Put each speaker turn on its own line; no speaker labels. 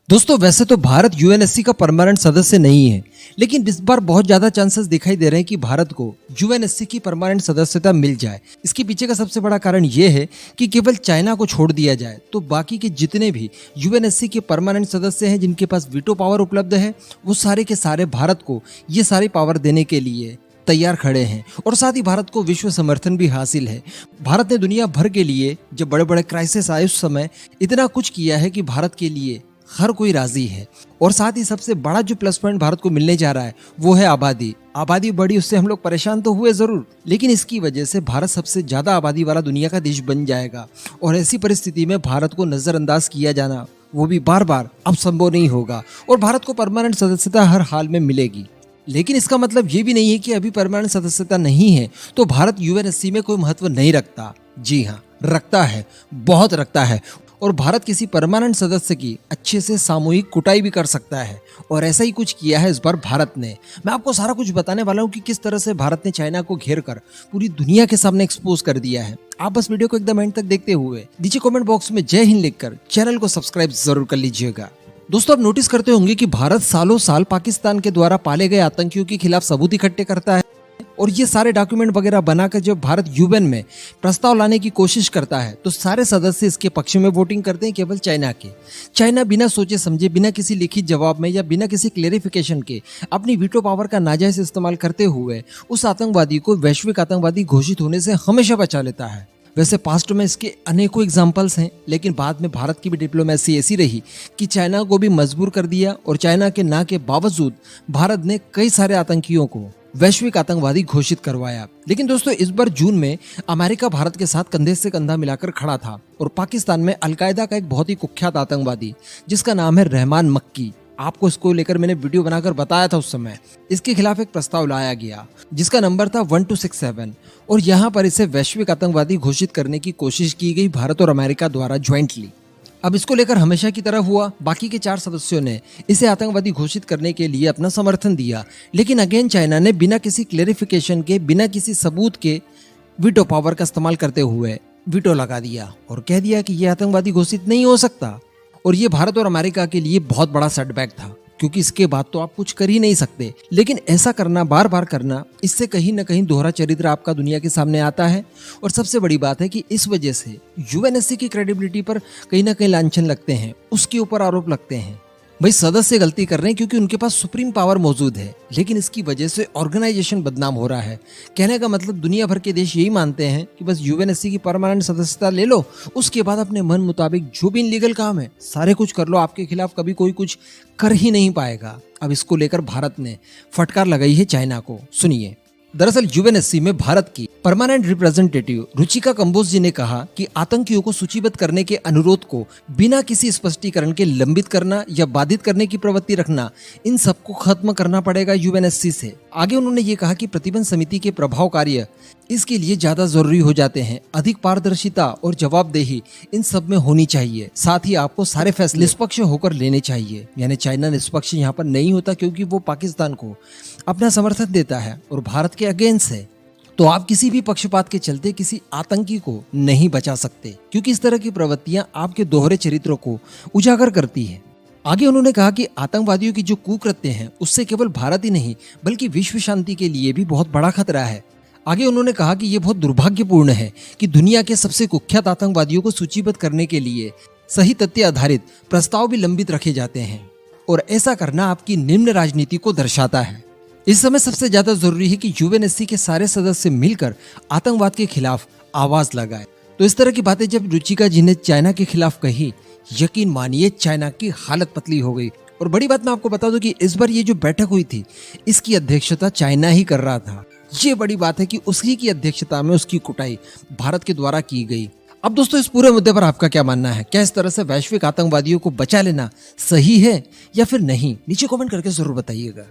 दोस्तों वैसे तो भारत यूएनएससी का परमानेंट सदस्य नहीं है, लेकिन इस बार बहुत ज्यादा चांसेस दिखाई दे रहे हैं कि भारत को यूएनएससी की परमानेंट सदस्यता मिल जाए। इसके पीछे का सबसे बड़ा कारण ये है कि केवल चाइना को छोड़ दिया जाए तो बाकी के जितने भी यूएनएससी के परमानेंट सदस्य हैं जिनके पास वीटो पावर उपलब्ध है, वो सारे के सारे भारत को ये सारी पावर देने के लिए तैयार खड़े हैं। और साथ ही भारत को विश्व समर्थन भी हासिल है। भारत ने दुनिया भर के लिए जब बड़े बड़े क्राइसिस आए उस समय इतना कुछ किया है कि भारत के लिए हर कोई राजी है। और साथ ही सबसे बड़ा जो प्लस पॉइंट भारत को मिलने जा रहा है वो है आबादी बढ़ी, उससे हम लोग परेशान तो हुए जरूर, लेकिन इसकी वजह से भारत सबसे ज्यादा आबादी वाला दुनिया का देश बन जाएगा। और ऐसी परिस्थिति में भारत को नजरअंदाज किया जाना, वो भी बार बार, अब संभव नहीं होगा और भारत को परमानेंट सदस्यता हर हाल में मिलेगी। लेकिन इसका मतलब ये भी नहीं है कि अभी परमानेंट सदस्यता नहीं है तो भारत यूएनएससी में कोई महत्व नहीं रखता। जी हाँ, रखता है, बहुत रखता है। और भारत किसी परमानेंट सदस्य की अच्छे से सामूहिक कुटाई भी कर सकता है और ऐसा ही कुछ किया है इस बार भारत ने। मैं आपको सारा कुछ बताने वाला हूँ कि किस तरह से भारत ने चाइना को घेर कर पूरी दुनिया के सामने एक्सपोज कर दिया है। आप बस वीडियो को एकदम एंड तक देखते हुए नीचे कमेंट बॉक्स में जय हिंद लिखकर चैनल को सब्सक्राइब जरूर कर लीजिएगा। दोस्तों आप नोटिस करते होंगे कि भारत सालों साल पाकिस्तान के द्वारा पाले गए आतंकियों के खिलाफ सबूत इकट्ठे करता है और ये सारे डॉक्यूमेंट वगैरह बनाकर जब भारत यूएन में प्रस्ताव लाने की कोशिश करता है तो सारे सदस्य इसके पक्ष में वोटिंग करते हैं, केवल चाइना के। चाइना बिना सोचे समझे, बिना किसी लिखित जवाब में या बिना किसी क्लेरिफिकेशन के अपनी वीटो पावर का नाजायज इस्तेमाल करते हुए उस आतंकवादी को वैश्विक आतंकवादी घोषित होने से हमेशा बचा लेता है। वैसे पास्ट में इसके अनेकों एग्जाम्पल्स हैं, लेकिन बाद में भारत की भी डिप्लोमेसी ऐसी रही कि चाइना को भी मजबूर कर दिया और चाइना के ना के बावजूद भारत ने कई सारे आतंकियों को वैश्विक आतंकवादी घोषित करवाया। लेकिन दोस्तों इस बार जून में अमेरिका भारत के साथ कंधे से कंधा मिलाकर खड़ा था और पाकिस्तान में अलकायदा का एक बहुत ही कुख्यात आतंकवादी जिसका नाम है रहमान मक्की, आपको इसको लेकर मैंने वीडियो बनाकर बताया था उस समय, इसके खिलाफ एक प्रस्ताव लाया गया जिसका नंबर था 1267 और यहाँ पर इसे वैश्विक आतंकवादी घोषित करने की कोशिश की गई भारत और अमेरिका द्वारा ज्वाइंटली। अब इसको लेकर हमेशा की तरह हुआ, बाकी के 4 सदस्यों ने इसे आतंकवादी घोषित करने के लिए अपना समर्थन दिया, लेकिन अगेन चाइना ने बिना किसी क्लेरिफिकेशन के, बिना किसी सबूत के वीटो पावर का इस्तेमाल करते हुए वीटो लगा दिया और कह दिया कि यह आतंकवादी घोषित नहीं हो सकता। और ये भारत और अमेरिका के लिए बहुत बड़ा सेटबैक था क्योंकि इसके बाद तो आप कुछ कर ही नहीं सकते। लेकिन ऐसा करना, बार बार करना, इससे कहीं ना कहीं दोहरा चरित्र आपका दुनिया के सामने आता है। और सबसे बड़ी बात है कि इस वजह से यूएनएससी की क्रेडिबिलिटी पर कहीं ना कहीं लांछन लगते हैं, उसके ऊपर आरोप लगते हैं। भाई सदस्य गलती कर रहे हैं क्योंकि उनके पास सुप्रीम पावर मौजूद है, लेकिन इसकी वजह से ऑर्गेनाइजेशन बदनाम हो रहा है। कहने का मतलब दुनिया भर के देश यही मानते हैं कि बस यूएनएससी की परमानेंट सदस्यता ले लो, उसके बाद अपने मन मुताबिक जो भी इनलीगल काम है सारे कुछ कर लो, आपके खिलाफ कभी कोई कुछ कर ही नहीं पाएगा। अब इसको लेकर भारत ने फटकार लगाई है चाइना को। सुनिए, दरअसल यूएनएससी में भारत की परमानेंट रिप्रेजेंटेटिव रुचिका कंबोज जी ने कहा कि आतंकियों को सूचीबद्ध करने के अनुरोध को बिना किसी स्पष्टीकरण के लंबित करना या बाधित करने की प्रवृत्ति रखना, इन सबको खत्म करना पड़ेगा यूएनएससी से। आगे उन्होंने ये कहा कि प्रतिबंध समिति के प्रभाव कार्य इसके लिए ज्यादा जरूरी हो जाते हैं। अधिक पारदर्शिता और जवाबदेही इन सब में होनी चाहिए। साथ ही आपको सारे फैसले निष्पक्ष होकर लेने चाहिए। यानी चाइना निष्पक्ष यहाँ पर नहीं होता क्योंकि वो पाकिस्तान को अपना समर्थन देता है और भारत के अगेंस्ट है। तो आप किसी भी पक्षपात के चलते किसी आतंकी को नहीं बचा सकते क्योंकि इस तरह की प्रवृत्तियां आपके दोहरे चरित्रों को उजागर करती है। आगे उन्होंने कहा कि आतंकवादियों की जो कुकृत्य हैं उससे केवल भारत ही नहीं बल्कि विश्व शांति के लिए भी बहुत बड़ा खतरा है। आगे उन्होंने कहा कि यह बहुत दुर्भाग्यपूर्ण है कि दुनिया के सबसे कुख्यात आतंकवादियों को सूचीबद्ध करने के लिए सही तथ्य आधारित प्रस्ताव भी लंबित रखे जाते हैं और ऐसा करना आपकी निम्न राजनीति को दर्शाता है। इस समय सबसे ज्यादा जरूरी है कि यूएनएससी के सारे सदस्य मिलकर आतंकवाद के खिलाफ आवाज लगाए। तो इस तरह की बातें जब रुचिका जी ने चाइना के खिलाफ कही, यकीन मानिए चाइना की हालत पतली हो गई। और बड़ी बात मैं आपको बता दूं कि इस बार ये जो बैठक हुई थी इसकी अध्यक्षता चाइना ही कर रहा था। ये बड़ी बात है कि उसी की अध्यक्षता में उसकी कुटाई भारत के द्वारा की गई। अब दोस्तों इस पूरे मुद्दे पर आपका क्या मानना है? क्या इस तरह से वैश्विक आतंकवादियों को बचा लेना सही है या फिर नहीं? नीचे कमेंट करके जरूर बताइएगा।